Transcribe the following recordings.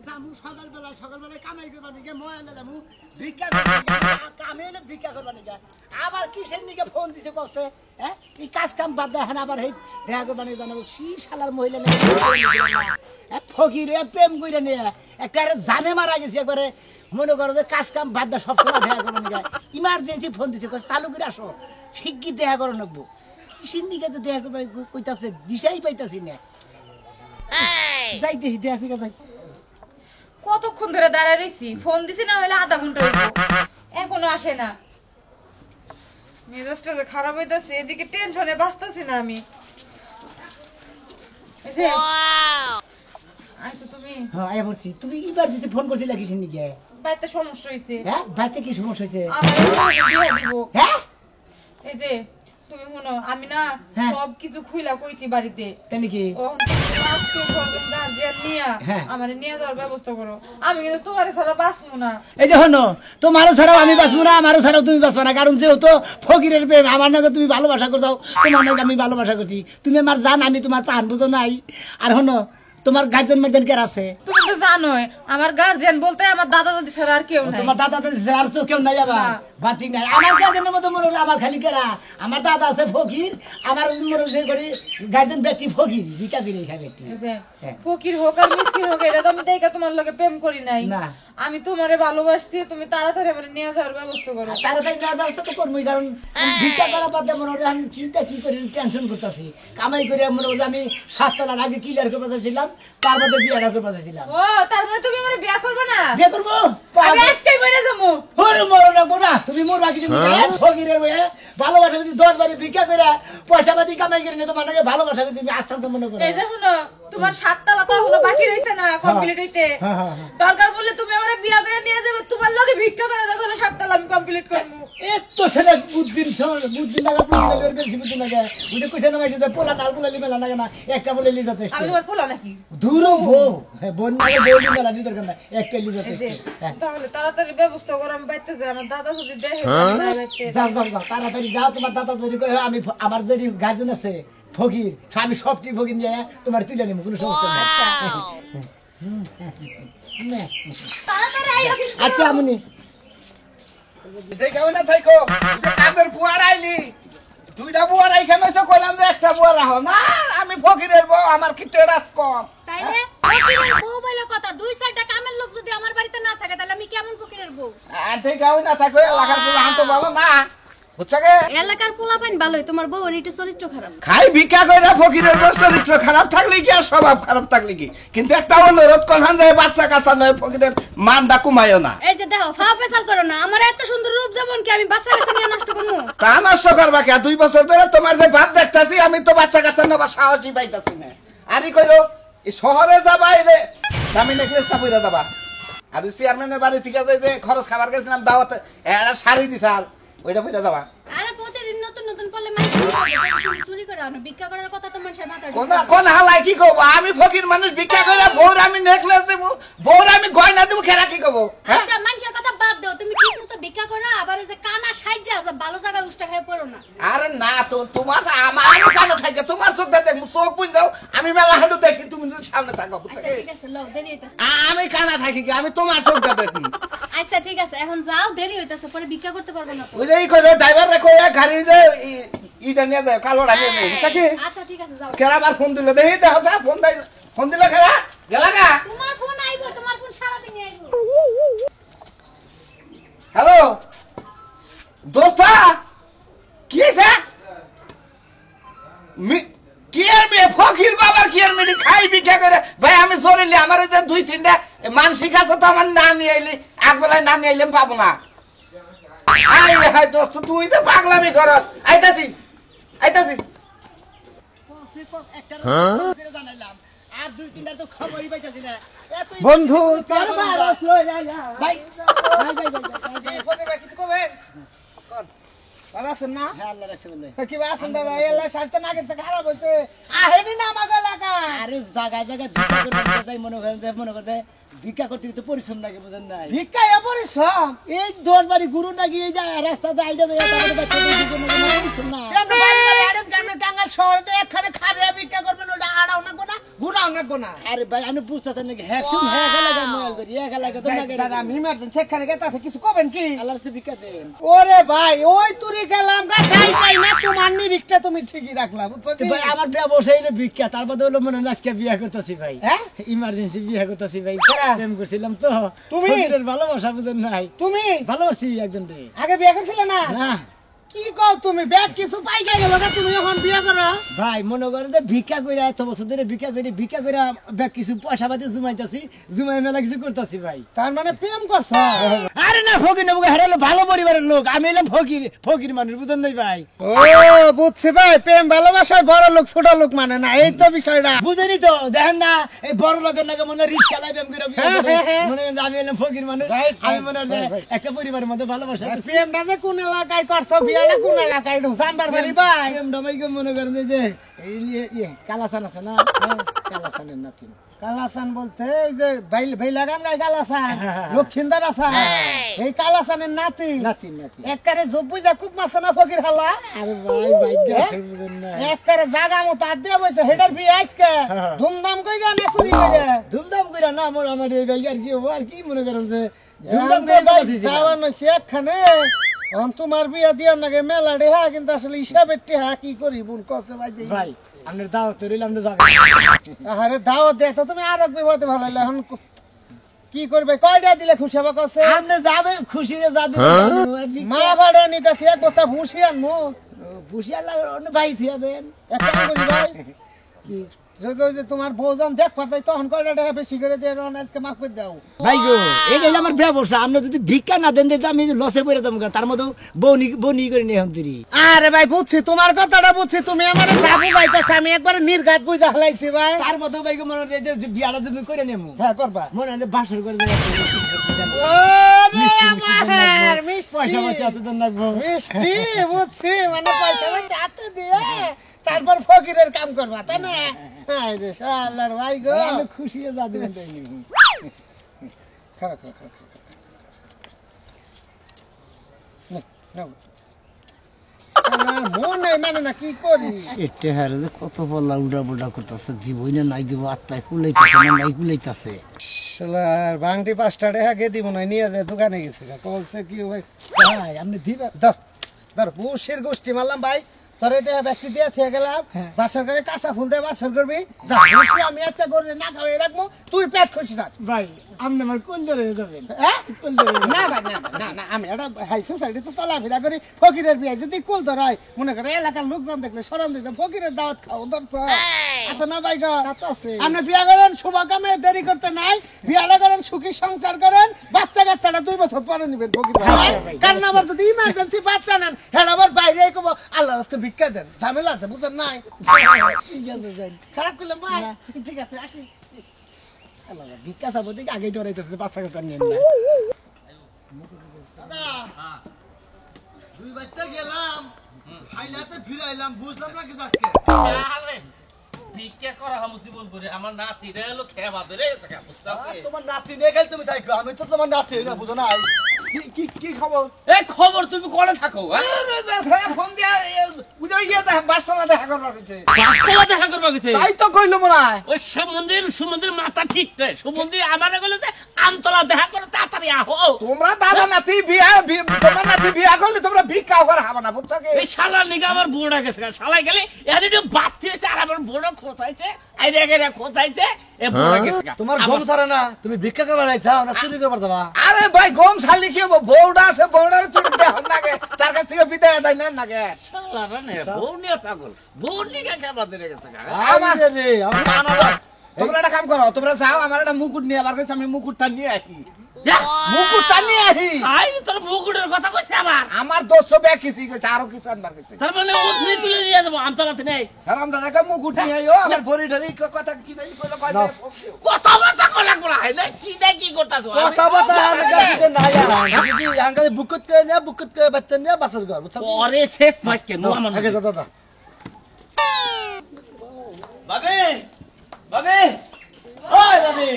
জামু সকালবেলা কামাই করবা নিকে ময়লা জামু ভিক্ষা করবা কামে এলে ভিক্ষা করবা নিকে আবার কিসের নিকে ফোন দিছে কইছে হ্যাঁ এই কাজ কাম বাদ দেন আবার এই দেখা করবা নিকে জানাবো কি শালার মহিলা না ফকিরে প্রেম কইরা নিয়ে একটা জানে মারা গেছে একবারে মনে করো যে কাজ কাম বাদ দে সব সময় দেখা করবা নিকে ইমার্জেন্সি ফোন দিছে কই চালু করে আসো শিগগির দেখা করো নাকবো কিসের নিকে যে দেখা করবা কইতাছে দিশাই পাইতাছি না যাইতে দেখা করে যাই কতক্ষণ ধরে দাঁড়ায় রইছি ফোন দিছি না হলে আধা ঘন্টা হইব এখনো আসে না মেজাজটা যে খারাপ হইতাছে এদিকে টেনশনে বাঁচতাছি না আমি আইছো তুমি হ্যাঁ আই বলছি তুমি এবার দিতে ফোন করছিলা কিসের নিকে বাইতে সমস্যা হইছে হ্যাঁ বাইতে কি সমস্যা হইছে আমার বিয়ে দিব হ্যাঁ এই যে তুমি শুনো আমি না সব কিছু খুইলা কইছি বাড়িতে তাই নাকি আমার নিয়ে যাওয়ার ব্যবস্থা করো আমি কিন্তু তোমার ছাড়া বাঁচবো না এই যে হনো তোমারও ছাড়াও আমি বাঁচবো না আমারও ছাড়াও তুমি বাঁচবো না কারণ যেহেতু ফকিরের প্রেম আমার নাকি তুমি ভালোবাসা করছো তোমার নাকি আমি ভালোবাসা করছি তুমি আমার জান আমি তোমার প্রাণ বুঝো নাই আর হনো তোমার গার্জেন মার্জেন কে আছে তুমি তো জানোই আমার গার্জিয়ান বলতে আমার দাদা দাদি ছাড়া আর কেউ নাই তোমার দাদা দাদি ছাড়া আর তো কেউ নাই আবার বাতি নাই আমার গার্জেনের মতো মনে হলো আমার খালি কেরা আমার দাদা আছে ফকির আমার মনে যে করি গার্জেন ব্যক্তি ফকির ভিকা করে খাই ব্যক্তি ফকির হোক আর মিসকিন হোক এটা তো আমি দেখা তোমার লগে প্রেম করি নাই না আমি তোমারে ভালোবাসছি তুমি তাড়াতাড়ি আমার নিয়ে যাওয়ার ব্যবস্থা করো তাড়াতাড়ি নেওয়ার ব্যবস্থা তো করবোই কারণ ভিক্ষা করা বাদে মনে হলো আমি চিন্তা কি করি টেনশন করতেছি কামাই করে মনে হলো আমি 7 তলার আগে ক্লিয়ার করে পাঠাইছিলাম তার মধ্যে বিয়ে করে পাঠাইছিলাম ও তার মানে তুমি আমার বিয়ে করবে না বিয়ে করবো আমি আজকে মরে যাবো ওরে মরো লাগবো না তুমি মোর বাকি তুমি ফকিরের হয়ে ভালোবাসা যদি 10 বারে ভিক্ষা করে পয়সা পাতি কামাই করে নিয়ে তোমার নাকি ভালোবাসা করে তুমি আসতাম তো মনে করো এই যে শুনো তোমার 7 তলা তো এখনো বাকি রইছে না কমপ্লিট হইতে দরকার বললে তুমি আমারে বিয়ে করে নিয়ে যাবে তোমার লগে ভিক্ষা করে দরকার 7 তলা আমি কমপ্লিট করব এত সেটা বুদ্ধির লাগা বুদ্ধি লাগা বুঝে কইছে না ভাই যদি পোলা নাল পোলা লিমেলা লাগে না একটা বলে লিজা টেস্ট আমি তোমার পোলা নাকি দূর বউ বোন না বউ লিমেলা নি দরকার না একটা লিজা টেস্ট তাহলে তাড়াতাড়ি ব্যবস্থা করো আমি বাইতে যাই আমার দাদা যদি দেখে যাও তাড়াতাড়ি যাও তোমার দাদা যদি কই আমি আমার যদি গার্জেন আছে ফকির আমি সবটি ফকির নিয়ে তোমার তুলে নিব কোনো সমস্যা নাই আচ্ছা আমনি দেখাও না থাইকো কাজের বুয়ার আইলি দুইটা বুয়ার আইখানে তো কইলাম যে একটা বুয়া রাখো না আমি ফকিরের বউ আমার কি টেরাস কম তাইলে ফকিরের বউ বলে কথা 2-4টা কামের লোক যদি আমার বাড়িতে না থাকে তাহলে আমি কেমন ফকিরের বউ আর দেখাও না থাকো এলাকার পোলা হান তো ভালো না বুঝছাগে এলাকার পোলাপাইন ভালোই তোমার বউর একটু চরিত্র খারাপ খাই ভিক্ষা কইরা ফকিরের বউ চরিত্র খারাপ থাকলে কি আর স্বভাব খারাপ থাকলে কি কিন্তু একটা অনুরোধ করলাম যে বাচ্চা কাচ্চা নয় ফকিরের মানটা কমায়ও না এই যে দেখো ফাও পেশাল করো না আমার এত সুন্দর রূপ যেমন কি আমি বাচ্চা কাচ্চা নিয়ে নষ্ট করবো তা নষ্ট করবা কে 2 বছর ধরে তোমার যে ভাব দেখতাছি আমি তো বাচ্চা কাচ্চা নেবার সাহসই পাইতাছি না আরই কইরো এই শহরে যাবা রে দামি নেকলেসটা পইরা যাবা আর চেয়ারম্যানের বাড়ি থেকে যে খরচ খাবার গেছিলাম দাওয়াতে এরা শাড়ি দিছাল ওইটা পইরা যাবা আরে প্রতিদিন নতুন নতুন পলে মানুষ চুরি করে আনো ভিক্ষা করার কথা তো মানুষের মাথায় কোন হালাই কি কব আমি ফকির মানুষ ভিক্ষা কইরা বউর আমি নেকলেস দেব বউর আমি গয়না দেব খেরা কি কব আচ্ছা মানুষের কথা বাদ দাও তুমি ঠিকমতো ভিক্ষা করো আবার এই যে কানা সাইজা ভালো জায়গায় উষ্টা খায় পড়ো না আরে না তো তোমার আমি কানে থাকে তোমার চোখটা দেখ চোখ বুঝ দাও আমি মেলা হাঁটু দেখি তুমি যদি সামনে থাকো আচ্ছা ঠিক আছে লও দেরি হইতাছে আমি কানা থাকি কি আমি তোমার চোখটা দেখি আচ্ছা ঠিক আছে এখন যাও দেরি হইতাছে পরে ভিক্ষা করতে পারবো না ওই যে কইরো ড্রাইভার রেখো গাড়ি যে ইটা নিয়ে যায় কালোটা নিয়ে যায় তাকে আচ্ছা ঠিক আছে যাও কেরা বার ফোন দিল দেখি দেখো যা ফোন দিল কেরা গেলা গা তোমার ফোন আইবো তোমার ফোন সারা দিন আইবো হ্যালো দোস্ত কি আছে কি আর মে ফকির গো আবার কি আর মেডি খাই ভিক্ষা করে ভাই আমি সরিলি আমার যে 2-3টা মানসিক আছে তো আমার না নিয়ে আইলি একবেলায় না নিয়ে আইলাম পাবো না আইলে হাই দোস্ত তুই তো পাগলামি কর আইতাছি আর 2-3টা তো খবরই পাইতাছি না বন্ধু তোর বারস লই আইয়া ভাই ফকির ভাই কিছু কবেন কোন ভালো আছেন না হ্যাঁ আল্লাহ রাখছে বলে কি ভাই আছেন দাদা এলা স্বাস্থ্য না গেছে খারাপ হইছে আহেনি না আমাকে লাগা আরে জায়গায় ভিক্ষা করতে যাই মনে করতে ভিক্ষা করতে তো পরিশ্রম লাগে বুঝেন না ভিক্ষা এ পরিশ্রম এই 10 বাড়ি গুরু নাকি এই রাস্তাতে আইডা যায় তারপরে বাচ্চাদের জীবন পরিশ্রম না আপনি টাঙ্গাইল শহরে তো একখানে খারিয়া ভিক্ষা করবেন ওটা আড়াও নাকবো না ঘুরাও নাকবো না আরে ভাই আমি বুঝতেছেন নাকি হ্যাকসুম হ্যাক লাগা মোবাইল করি এক লাগা তো লাগে দাদা আমি ইমার্জেন্সি এখানে গেতাছে কিছু কবেন কি আল্লাহর সে ভিক্ষা দেন ওরে ভাই ওই তুরি গেলাম গাই গাই না তোমার নিরিখটা তুমি ঠিকই রাখলা বুঝছো ভাই আমার ব্যবসা হইলো ভিক্ষা তার বাদে হলো মনে আজকে বিয়ে করতেছি ভাই হ্যাঁ ইমার্জেন্সি বিয়ে করতেছি ভাই প্রেম করছিলাম তো তুমি ভালোবাসা বুঝেন নাই তুমি ভালোবাসি একজন আগে বিয়ে করছিলে না না কি কও তুমি ব্যাগ কিছু পাই গেল না তুমি এখন বিয়ে করো ভাই মনে করে যে ভিক্ষা কইরা এত বছর ধরে ভিক্ষা কইরা ব্যাগ কিছু পয়সা পাতি জমাইতাছি জমাই মেলা কিছু করতেছি ভাই তার মানে প্রেম করছ আরে না ফকির না হারালো ভালো পরিবারের লোক আমি এলাম ফকির মানুষ বুঝেন নাই ভাই ও বুঝছি ভাই প্রেম ভালোবাসায় বড় লোক ছোট লোক মানে না এই তো বিষয়টা বুঝেনি তো দেখেন না এই বড় লোকের নাকি মনে রিস্কা লাই প্রেম করে মনে আমি এলাম ফকির মানুষ আমি মনে হয় একটা পরিবারের মধ্যে ভালোবাসা প্রেমটা যে কোন এলাকায় করছ কোন এলাকায় জানবার পারি ভাই প্রেমটা মনে করেন যে এই কালাসান আছে না কালাসানের নাতি কালাসান বলতে এই যে ভাই লাগান গায় কালাসান লক্ষিন্দর আছে এই কালাসানের নাতি একবারে জব্বুজা খুব মাছে না ফকির খালা আরে ভাই ভাগ্য আছে বুঝেন না একবারে জায়গা মতো আদ দিয়া বইছে হেডার বিয়ে আজকে ধুমধাম কইরা না চুরি কইরা ধুমধাম কইরা না আমার এই ভাই আর কি হবো আর কি মনে করেন যে ধুমধাম কইরা যাওয়ার নইছে একখানে তোমার বিয়া দিয়ার নাকি মেলা রেহা কিন্তু আসলে হিসাবের টেহা কি করি বোন কসে ভাই আপনার দাওয়াত রইলাম না যাবে আরে দাওয়াত দেখ তো তুমি আর বিপদে ভালো হইলো এখন কি করবে কয়টা দিলে খুশি হবে কসে আপনি যাবে খুশি হয়ে যা দিবেন মা ভাড়া নিতেছি এক বস্তা ভুসি আনমু ভুসি আনলে ভাই থিয়াবেন একটা করি ভাই কি যদি তোমার ভোজন দেখ পারতাই তখন কয়টা টাকা বেশি করে দিয়ে আজকে মাফ করে দাও ভাই গো এই যে আমার ব্যবসা আমরা যদি ভিক্ষা না দেন দিতে আমি লসে পড়ে দাম তার মধ্যে বনি করে নিয়ে হন্তিরি আরে ভাই বুঝছি তোমার কথাটা বুঝছি তুমি আমারে যা বুঝাইতেছ আমি একবার নির্ঘাত বুঝা হলাইছি ভাই তার মধ্যে ভাই গো মনে হয় যে বিয়াটা তুমি করে নেমু হ্যাঁ করবা মনে হয় বাসর করে দেব ওরে আমার মিষ্টি পয়সা বাঁচা তো দেন লাগবো মিষ্টি বুঝছি মানে পয়সা বাঁচা হাতে দিয়ে তারপর ফকিরের কাম করবা তাই না আরে শালার ভাই গো আমি খুশি হয়ে যা দিবেন তাই নি খারাপ মন নাই মানে না কি করি এটা হারে যে কত বলা উড়া করতেছে দিবই না নাই দিব আত্মায় কুলাইতেছে না নাই কুলাইতেছে শালার বাংটি 5টা টাকা কে দিব না নিয়ে যায় দোকানে গেছে বলছে কি ভাই ভাই আপনি দিবা ধর বুশের গোষ্ঠী মারলাম ভাই তোর এটা ব্যক্তি দিয়ে থেকে গেলাম বাসর করে কাঁচা ফুল দিয়ে বাসর করবি আমি একটা করে না খাওয়াই রাখবো তুই পেট খুশি থাক ভাই আপনি আমার কোন ধরে যাবেন না ভাই না আমি একটা হাই সোসাইটি তো চলাফেরা করি ফকিরের বিয়ে যদি কুল ধরাই মনে করে এলাকার লোকজন দেখলে স্মরণ দিতে ফকিরের দাওয়াত খাও ধরতো আছে না ভাই গো আপনি বিয়া করেন শুভ কামে দেরি করতে নাই বিয়াটা করেন সুখী সংসার করেন বাচ্চা কাচ্চাটা 2 বছর পরে নিবেন ফকির ভাই কারণ আমার যদি ইমার্জেন্সি বাচ্চা নেন হ্যাঁ আবার বাইরে কব আল্লাহ রাস্তা ভিক্ষা দেন ঝামেলা আছে বুঝেন নাই ঠিক আছে যাই খারাপ করলাম ভাই ঠিক আছে আসি আল্লাহ ভিক্ষা চাবো দিকে আগে ডরাইতেছে বাচ্চা কাচ্চা নিয়ে না দাদা 2 বাচ্চা গেলাম খাইলাতে ফিরাইলাম বুঝলাম না কিছু আজকে আরে ভিক্ষা করা হামু জীবন করে আমার নাতি রে হলো খেবা ধরে গেছে বুঝছো তোমার নাতি নিয়ে গেল তুমি তাই আমি তো তোমার নাতি না বুঝো না কি খবর এই খবর তুমি কোনে থাকো হ্যাঁ ফোন দিয়া উদয় গিয়ে বাসতলা দেখা করবার গেছে বাসতলা দেখা করবা গেছে তাই তো কইলো মনে হয় ওই সমুদ্রের মাথা ঠিক রে সমুদ্রে আমারে বলে যে আমতলা দেখা করে তাড়াতাড়ি আহো তোমরা দাদা নাতি বিয়া তোমার নাতি বিয়া করলে তোমরা ভিক্ষা করে হবে না বুঝছো কি এই শালা নিগা আমার বুড়া গেছে শালা গেলে এর একটু বাতি হইছে আর আমার বুড়া খোঁচাইছে আইরে গেরে খোঁচাইছে এ বুড়া গেছে তোমার গম ছাড়ে না তুমি ভিক্ষা করবার যাও না চুরি করবার যাবা আরে ভাই গম ছাড়লি কি হবে বউডা আছে বউডার চুরি দেহ নাগে তার কাছ থেকে বিদায় দেয় না নাগে শালা রে বউ নিয়ে পাগল বউ নিয়ে খেবা ধরে গেছে আমার রে আমি মানা দাও তোমরা একটা কাম করো তোমরা যাও আমার একটা মুকুট নিয়ে আবার কইছ আমি মুকুটটা নিয়ে আসি মুকুটটা নিয়ে আসি আই তোর মুকুটের কথা কইছে আবার আমার 200 ব্যাগ কিছু কইছে আরো কিছু আনবার কইছে তার মানে উঠনি তুলে নিয়ে যাব আমতলাতে নেই সালাম দাদাকে মুকুট নিয়ে আইও আমার ভরি ধরি কথা কি দেই কইলো কই কথা বলতে কো লাগবো না কি দেই কি করতাছো কথা বলতে আনগে না আর যদি আনগে বুকুত কে বাচ্চা নিয়ে বাসর ঘর বুঝছো পরে শেষ মাসকে নো আমার আগে দাদা বাবে ওই বাবে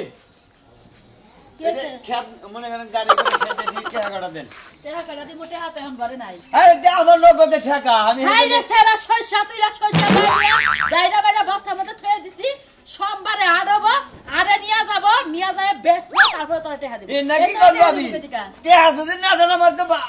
খেত মনে করেন গাড়ি করে সেতে ঠিক টাকাটা দেন টেহা কইরা দি মোটে হাতে এখন ঘরে নাই আরে দে আমার নগদে টাকা আমি হাই রে সেরা শস্য তুইলা শস্য বাইরা যাইরা বাইরা বস্তার মধ্যে থয়ে দিছি সোমবারে আড়ব আড়ে নিয়া যাব নিয়া যায় বেচবো তারপর তোরা টেহা দিব এ নাকি করব আমি টাকা যদি না দেন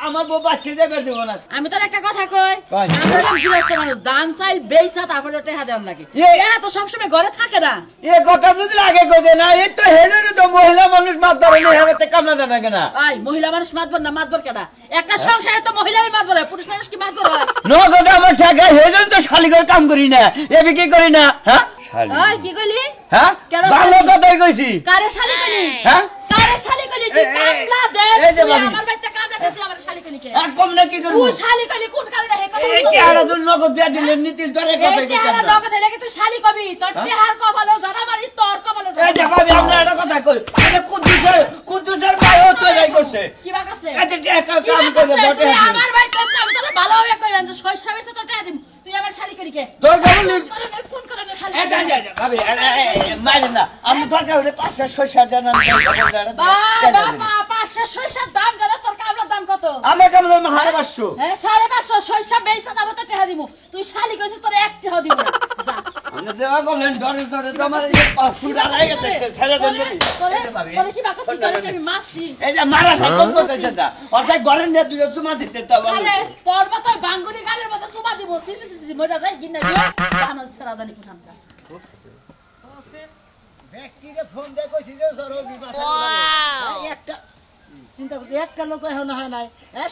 আমার বউ বাচ্চা যাবে দেব না আমি তোর একটা কথা কই কই। আমরা হলাম গৃহস্থ মানুষ দান চাইল বেইসা তারপরে টেহা দেন লাগে এ। টেহা তো সবসময় ঘরে থাকে না এ কথা যদি আগে কইতে না এই তো হেজন্য তো মহিলা মানুষ মাত ধরে না হেতে কামনা দেনা কেনা আই মহিলা মানুষ মাতবর না মাতবর কেডা একটা সংসারে তো মহিলাই মাতবর হয় পুরুষ মানুষ কি মাতবর হয় নগদে আমার টাকা হেজন্য তো শালিগর কাম করি না এবি কি করি না হ্যাঁ শালি আই কি কইলি হ্যাঁ কেন ভালো শালি? কথাই কইছি কারে শালি কইলি হ্যাঁ কারে শালি কইলি তুই কামলা দেশ এই যে তুই ভাবি। আমার বাইতে কামলা দিতে আমার শালি কইলি কে আর কম না কি করব তুই শালি কইলি কোন কারণে হে কথা এই কি আলাদা নগদ দিয়া দিলেন নিতিল তোরে কথা এই চেহারা কইতাম নগদ হইলে কি তুই শালি কবি তোর চেহার কপালে জানা মারি তোর কপালে এই যে ভাবি আমরা একটা কথা কই এটা কুদ্দুসের মাও তো যাই করছে কি বাকাছে এই যে টাকা কাম করে দটে তুই আমার বাইতে এসে আমি তোরে ভালোভাবে কইলাম যে শস্য বেচে তোর টাকা দিম তুই আমার শালি করি কে তোর কেমন লিখ কোন কারণে শালি এই যা ভাবি মারি না আমি দরকার হলে 500 600 দেন আমি বাবা 500 শস্যের দাম জানো তোর কামলার দাম কত আমার কেমন হারে 500 হ্যাঁ 550 শস্য বেচে দাম তো টাকা দিমু তুই শালি কইছিস তোর এক টাকা দিব না যা আপনি যেবা বলেন ডরে তোমার এই পাসপোর্ট আড়াই গেছে ছেড়ে দেন বলি তোরে কি বাকাছি তোরে কি আমি মারছি এই যে মারা সাই কোন করতেছে না অর্থাৎ ঘরের নিয়ে দুটো চুমা দিতে তো আরে তোর মতো ভাঙ্গুনি গালের মতো চুমা দিব সি মইরা যাই গিন্না দিও বানর সারা জানি কোথাম যা ব্যক্তিরে ফোন দিয়ে কইছি যে জরো বিবাসা একটা চিন্তা করতে একটা লোক এখন হয় নাই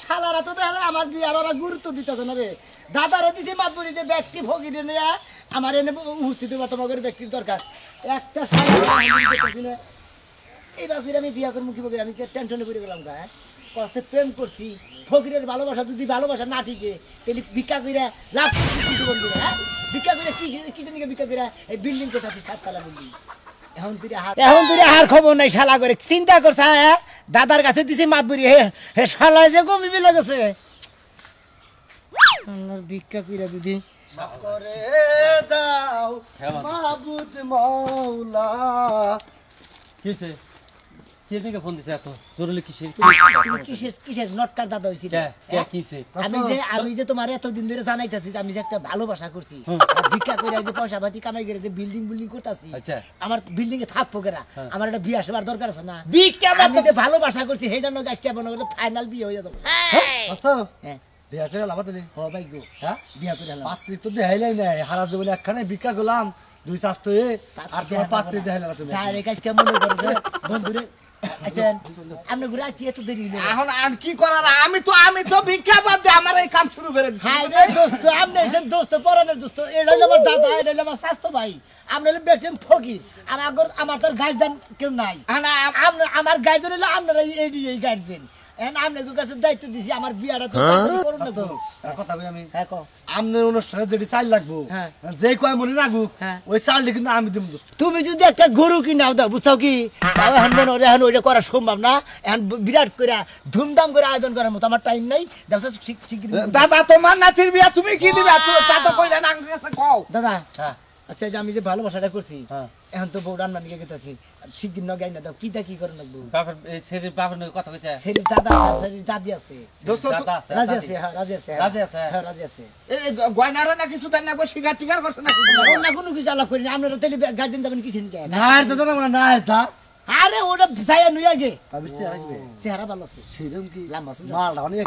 শালারা তো দেখে আমার বিয়ার ওরা গুরুত্ব দিতেছে না রে দাদারা দিছে মাতবুরি যে ব্যক্তি ফকিরে নিয়ে আমার এনে উপস্থিত হবো তোমাদের ব্যক্তির দরকার একটা শালা এইবার ফিরে আমি বিয়া করবো কি বলি আমি টেনশনে পড়ে গেলাম গা কষ্টে প্রেম করছি ফকিরের ভালোবাসা যদি ভালোবাসা না ঠিকে তাহলে ভিক্ষা করে লাভ করছি কিছু বলবি না ভিক্ষা করে কি জানি ভিক্ষা করে এই বিল্ডিং কোথায় 7 তলা বিল্ডিং এখন তুই আর খবর নাই শালা করে চিন্তা করছা দাদার কাছে দিছি মাতবুরি হে শালা যে কমিবি লাগছে ভিক্ষা করে যদি করে দাও মাহবুব মাওলা কিসে কে থেকে ফোন দিছে এত জরুরি কিসে তুমি কিসের নটকার দাদা হইছিল কিসে আমি যে তোমার এতদিন ধরে জানাইতাছি যে আমি যে একটা ভালোবাসা করছি আর ভিক্ষা করে যে পয়সা পাতি কামাই করে যে বিল্ডিং করতেছি আচ্ছা। আমার বিল্ডিং এ থাকবো কেনা আমার একটা বিয়ে আসবার দরকার আছে না ভিক্ষা আমি যে ভালোবাসা করছি সেটা নয় গাছটা মনে করলে ফাইনাল বিয়ে হয়ে যাবো বাস্তব হ্যাঁ বিয়া করে লাভ দিলি হ ভাই গো হ্যাঁ বিয়া করে হলাম পাত্রী তো দেখাইলাই নাই হারা জীবনে একখানে ভিক্ষা করলাম 2 চাস্ত আর তোমার পাত্রী দেখাইলা না তুমি ডাইরেক্ট গাছটা মনে করো যে বন্ধুরে আচ্ছা আপনি ঘুরে আছি এত দেরি হলো এখন আর কি করার আমি তো ভিক্ষা বাদ দিয়ে আমার এই কাম শুরু করে দিছি। হাই রে দোস্ত আপনি এসেন দোস্ত পরানের দোস্ত এটা হলো আমার দাদা এটা হলো আমার স্বাস্থ্য ভাই আপনি হলো বেটেন ফকির আমার তোর গার্জেন কেউ নাই আমার গার্জেন হলো আপনারা এই গার্জেন এখন আপনাদের কাছে দায়িত্ব দিছি আমার বিয়াটা তো তাড়াতাড়ি করুন না তো কথা কই আমি হ্যাঁ কও আমনের অনুষ্ঠানে যেটি চাল লাগবো হ্যাঁ। যে কয় মনে রাখুক হ্যাঁ। ওই চালটি কিন্তু আমি দিব দোস্ত তুমি যদি একটা গরু কিনাও দাও বুঝছো কি তাও এখন মনে হয় এখন ওইটা করা সম্ভব না এখন বিরাট করে ধুমধাম করে আয়োজন করার মতো আমার টাইম নাই দেখো শিগগিরি দাদা তোমার নাতির বিয়া তুমি কি দিবে তা তো কইলে না আমার কাছে কও দাদা হ্যাঁ আচ্ছা যে আমি যে ভালোবাসাটা করছি হ্যাঁ। এখন তো বউ রান্না নিয়ে গেতেছি শিগগির নগাই না দাও কিটা কি করে নাকবো বাপের এই ছেলের বাপের নয় কথা কইছে সেরি দাদা আছে সেরি দাদি আছে দোস্ত দাদা আছে রাজি আছে হ্যাঁ রাজি আছে রাজি আছে? হ্যাঁ রাজি আছে এই গয়নারা না কিছু দেন না গো শিকার টিকার করছ না অন্য কোনো কিছু আলাপ করিনি আপনারা তাহলে গার্জেন দেবেন কিসের নিয়ে না দাদা না না এটা আরে ওটা যাইয়া নুই আগে ভাবিছি রাখবে চেহারা ভালো আছে সেরকম কি লাম্বা সুন্দর। মালটা অনেক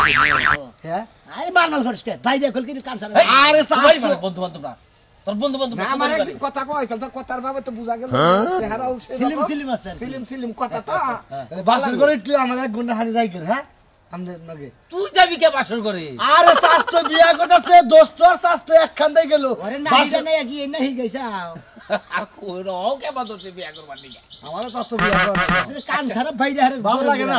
হ্যাঁ আরে মাল খরচ কে ভাই দেখল কিন্তু কাম সারা আরে সবাই মানে বন্ধু বান্ধব না তোর বন্ধু বান্ধব না আমার একদিন কথা কয় তো কথার ভাবে তো বুঝা গেল চেহারা সিলিম আছে আর কি। সিলিম কথা তো বাসন করে একটু আমাদের এক ঘন্টা হানি রাখেন হ্যাঁ আমাদের নাকি তুই যাবি কে বাসর করে আরে স্বাস্থ্য বিয়া করতেছে দোস্ত আর স্বাস্থ্য একখান থেকে গেল ওরে নাইটা নাই কি এনে হই গইছা আর কই রও কে বাদতে বিয়া করবার নিকে আমারও স্বাস্থ্য বিয়া করে কাম সারা বাইরে হারে ভালো লাগে না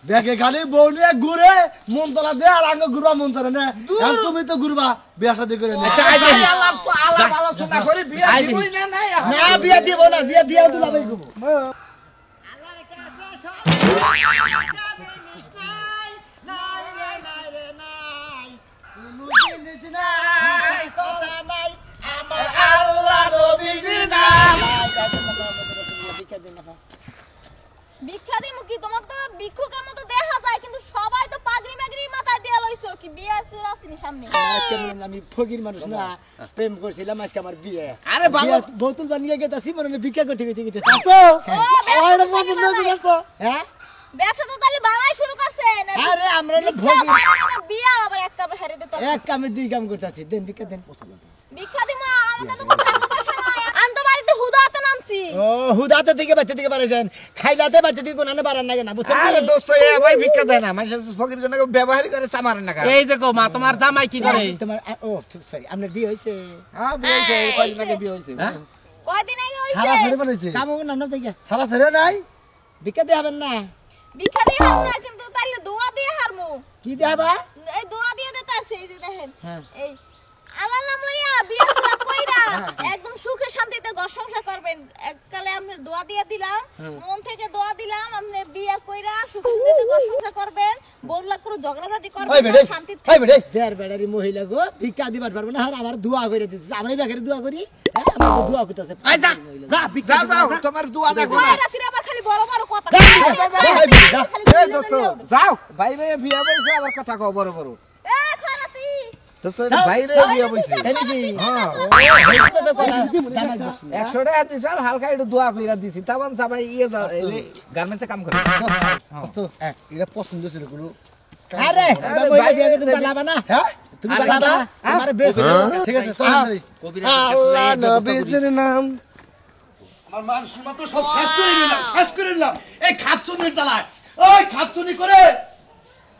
ব্যাগে খালি বউ নিয়ে ঘুরে মন তোলা দে আর আঙ্গ ঘুরবা মন তোলা না আর তুমি তো ঘুরবা বিয়া শাদী করে নে আলাপ আলোচনা করে বিয়া দিবই না নাই না বিয়া দিব না বিয়া দিয়া দুলা ভাই গো আল্লাহর কাছে সব জিনিস নাই নাই রে নাই রে নাই কোনো জিনিস নাই কথা নাই আমার আল্লাহ নবীর নাম ভিক্ষা দিমু কি তোমার তো ভিক্ষুকের মতো দেখা যায় কিন্তু সবাই তো পাগড়ি মাগড়ি কি বিয়ার চুর আসেনি সামনে? আজকে মনে আমি ফকির মানুষ না, প্রেম করছিলাম, আজকে আমার বিয়ে। আরে ভালো বোতল বানিয়ে গেতাছি, মনে হয় ভিক্ষা করতে গেতে গেতে। হ্যাঁ ব্যবসা তো তাহলে বালাই শুরু করছেন। আরে আমরা হলো ফকির, বিয়া আবার এক কামে হারে দিতে। এক কামে দুই কাম করতেছি। দেন ভিক্ষা দেন। ভিক্ষা দিমা আমাদের তো টাকা পয়সা নাই। আমি তো বাড়িতে হুদাতে নামছি। ও হুদাতে থেকে বাচ্চা থেকে পারেছেন, খাইলাতে বাচ্চা থেকে কোনানে বাড়ান লাগে না, বুঝছেন? আরে দোস্ত এ ভাই ভিক্ষা দেয় না, মানুষ ফকির জন্য ব্যবহারই করে সামারে না। এই দেখো মা তোমার জামাই কি করে? তোমার ও সরি, আপনার বিয়ে হয়েছে? হ্যাঁ বিয়ে হয়েছে, কয়দিন আগে বিয়ে হয়েছে। কয়দিন আগে সারা হইছে? ছেড়ে বলেছে কাম হবে না, আপনার থেকে সারা ছেড়ে নাই ভিক্ষা দিয়ে হবেন না। ভিক্ষা দিয়ে হারমু না, কিন্তু তাইলে দোয়া দিয়ে হারমু। কি দিয়ে হবা? এই দোয়া দিয়ে দিতেছে, এই যে দেখেন। এই আমার নাম লইয়া বিয়া শুরু কইরা একদম সুখে শান্তিতে ঘর সংসার করবেন। এককালে আপনার দোয়া দিয়ে দিলাম, মন থেকে দোয়া দিলাম, আপনি বিয়া কইরা সুখে শান্তিতে ঘর সংসার করবেন, বউলা করে ঝগড়াঝাটি করবেন না, শান্তিতে। হাই বেড়ে দেড় বেড়ারি মহিলা গো ভিক্ষা দিবার পারবো না, আর আমার দোয়া করে দিতেছে। আমরা বেকারে দোয়া করি, হ্যাঁ আমার দোয়া করতেছে। এই যা যা ভিক্ষা যাও যাও, তোমার দোয়া দেখো না। ওই রাত্রে আবার খালি বড় বড় কথা। এই দোস্ত যাও, বাইরে বিয়ে বইছে, আবার কথা কও বড় বড়। এ খারাতি দোস্ত বাইরে বিয়ে বইছে। তাই নাকি? হ্যাঁ এইটা তো কথা জামাই বসে। 100 টাকা দিছ, আর হালকা একটু দোয়া কইরা দিছি। তাবান সবাই ইয়ে যাও, এই গার্মেন্টসে কাম করে। তো এটা পছন্দ ছিল কোনো আরে মহিলা বিয়ে করে তুমি পালাবা না? হ্যাঁ তুমি পালাবা না? আমার বেশ ঠিক আছে চল আল্লাহ নবীর নাম আমার মান সম্মান তো সব শেষ করে নিলাম, শেষ করে নিলাম এই খাচ্ছুনির জ্বালায়। ওই খাচ্ছুনি করে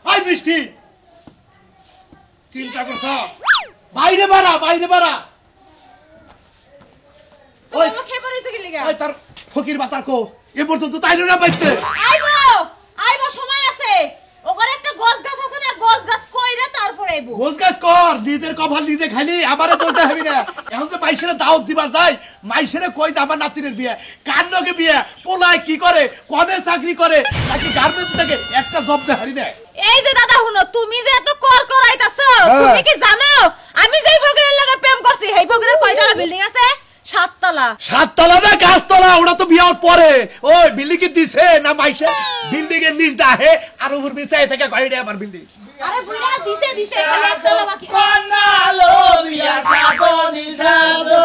ওই মিষ্টি চিন্তা করছ, বাইরে বাড়া, বাইরে বাড়া। তুমি আমাকে খেয়ে পড়েছে কি লিগা? ওই তার ফকির বাতার কো এ পর্যন্ত তাইলো না বাইতে। আইবো আইবো, সময় আছে। ওখানে একটা গোছ গাছ আছে না, গোছ গাছ কইরা তারপর আইবো। গোছ গাছ কর, নিজের কপাল নিজে খাইলি, আমারে তোলতে হবি না। এখন তো মাইশেরে দাওয়াত দিবার যাই, মাইশেরে কই যে আমার নাতিনের বিয়ে, কার লগে বিয়ে, পোলায় কি করে, কবে চাকরি করে, নাকি গার্মেন্টস থেকে একটা জব দেখারি না। এই যে দাদা শুনো, তুমি যে এত কর করাইতাছো, তুমি কি জানো আমি যেই ভগিরের লগে প্রেম করছি, সেই ভগিরের কয়তলা বিল্ডিং আছে? 7 তলা। 7 তলা না গাছতলা, ওরা তো বিয়ার পরে। ওই বিল্ডিং কি দিছে না মাইশে বিল্ডিং এর নিচ দাহে আর উপর বিছাই থেকে কয়টা আমার বিল্ডিং। আরে বুইরা দিছে দিছে, খালি এক তলা বাকি। কোনালো বিয়া সাগনি সাদো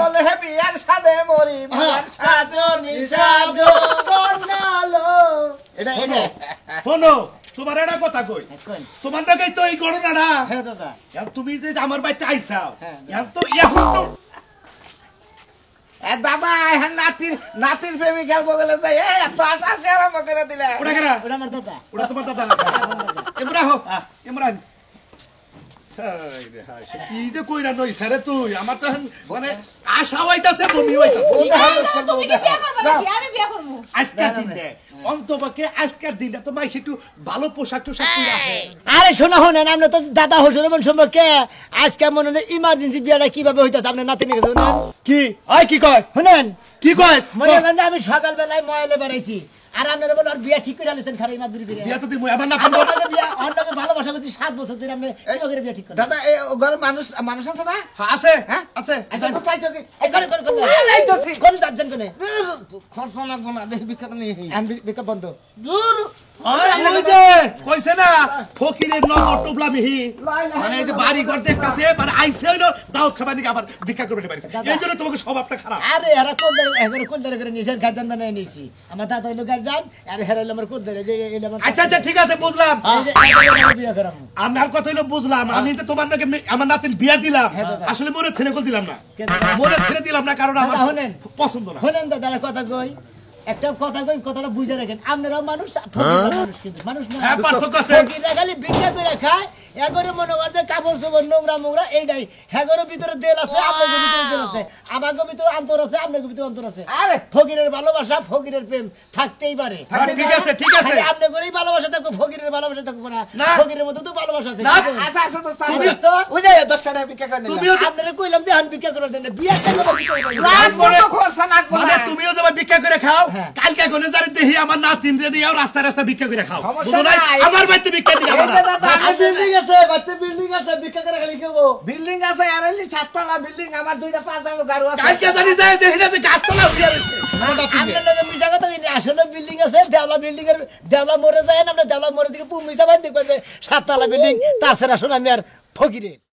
বলে হে বিয়ার সাদে মরি, বিয়ার সাগনি সাদো কোনালো। এটা এটা শোনো, তোমার একটা কথা কই, তোমার নাকি তো এই ঘটনাটা। হ্যাঁ দাদা, এখন তুমি যে আমার বাড়িতে আইছাও, এখন তো এ দাদা এখন নাতির প্রেমিকার বগলে যাই, এত আশা সে আরম্ভ করে দিলে। ওটা কেনা, ওটা আমার দাদা। ওটা তোমার দাদা। ইমরান হোক, ইমরান। হাই রে হাই, কি যে কইরা নই স্যারে তুই, আমার তো এখন মানে আশা হইতাছে, বমি হইতাছে। তুমি কি বিয়া করবে নাকি? আমি বিয়া করব। আজকের দিনটা অন্তপক্ষে, আজকের দিনটা তো মাইসে একটু ভালো পোশাক টোশাক পরে আসে। আরে শোনা শোনেন, আমরা তো দাদা হসুর সম্পর্কে আজকে মনে হয় ইমার্জেন্সি বিয়েটা কিভাবে হইতাছে আপনার নাতি নিয়ে গেছে শুনেন। কি ওই কি কয়, শুনেন কি কয়? মনে করেন যে আমি সকালবেলায় ময়ালে বেড়াইছি, আর আপনারা বলো আর বিয়া ঠিক করে আলেছেন খারাপ ইমাদুরি বিয়ে। বিয়া তো দিমু, আমার না আমার লগে বিয়া, আমার লগে ভালোবাসা করছি 7 বছর ধরে, আপনি কি করে বিয়া ঠিক করেন? দাদা এই ঘরে মানুষ মানুষ আছে না? আছে, হ্যাঁ আছে। আচ্ছা তো চাইতেছি এই করে করে করে আইতাছি। কোন যাচ্ছেন কোনে? খরচ লাগবো না, দেখি বিখ্যাত নেই। আমি বিকা বন্ধ। দূর ওই যে কইছে না ফকিরের নগর টোপলা মিহি, মানে এই যে বাড়ি ঘর দেখতাছে, মানে আইছে হইলো দাওয়াত খাবার নিকে আবার ভিক্ষা করবে পারিছে। এই জন্য তোমাকে স্বভাবটা খারাপ। আরে এরা কোন ধরে করে নিয়েছেন, গার্জেন বানায় নিয়েছি। আমার দাদা হইলো গার্জেন, আর হেরা হইলো আমার কোন ধরে যে এলো আমার। আচ্ছা আচ্ছা ঠিক আছে, বুঝলাম। এই যে একেবারে বিয়া করাবো। আমার কথা হইলো বুঝলাম, আমি যে তোমার নাকি আমার নাতির বিয়া দিলাম, আসলে মনে ছেড়ে দিলাম না, মনে ছেড়ে দিলাম না, কারণ আমার পছন্দ না। হলেন দাদা কথা কই, একটা কথা কই, কথাটা বুঝে রাখেন। আপনারাও মানুষ, ফকিররাও মানুষ, কিন্তু মানুষ না। হ্যাঁ, পার্থক্য আছে। ফকিররা খালি ভিক্ষা করে খায়, এগরে মনে করে যে কাপড় চোপড় নোংরা মোংরা এইটাই। হেগরের ভিতরে দেল আছে, আপনার ভিতরে দেল আছে, আমাদের ভিতরে অন্তর আছে, আপনার ভিতরে অন্তর আছে। আরে ফকিরের ভালোবাসা, ফকিরের প্রেম থাকতেই পারে। ঠিক আছে ঠিক আছে, আপনার ঘরেই ভালোবাসা থাকবো, ফকিরের ভালোবাসা থাকবো না। না। ফকিরের মধ্যে তো ভালোবাসা আছে। না। আচ্ছা আচ্ছা দোস্ত তুমি তো ওই যে 10 টাকা বিখ্যা করে তুমিও যে আপনারা কইলাম যে আমি ভিক্ষা করার জন্য বিয়ার টাইমে ভিক্ষা করি। লাগবো না, খরচ লাগবো মানে না। তুমিও যাবে ভিক্ষা করে খাও, কালকে কোনে জানি দেখি আমার নাতিন রে নিয়ে রাস্তা রাস্তা ভিক্ষা করে খাও। সমস্যা বুঝো নাই? নাই। আমার বাড়িতে ভিক্ষা দিতে হবে না। এই যে দাদা বিল্ডিং আছে বাচ্চা বিল্ডিং আছে ভিক্ষা করে খালি কেবো বিল্ডিং আছে, আর এলি 7 তলা বিল্ডিং, আমার 2টা 5 তলা গাড়ি আছে। কালকে জানি যায় দেখি না যে গাছতলা হইয়া রইছে। আপনার লগে মিশা কথা কইনি, আসলে বিল্ডিং আছে দেওলা বিল্ডিং এর দেওলা মোড়ে যায় না, আমরা দেওলা মোড়ের দিকে পুমিসা ভাই দেখবেন যে 7 তলা বিল্ডিং, তাছাড়া আসলে আমি আর ফকিরে।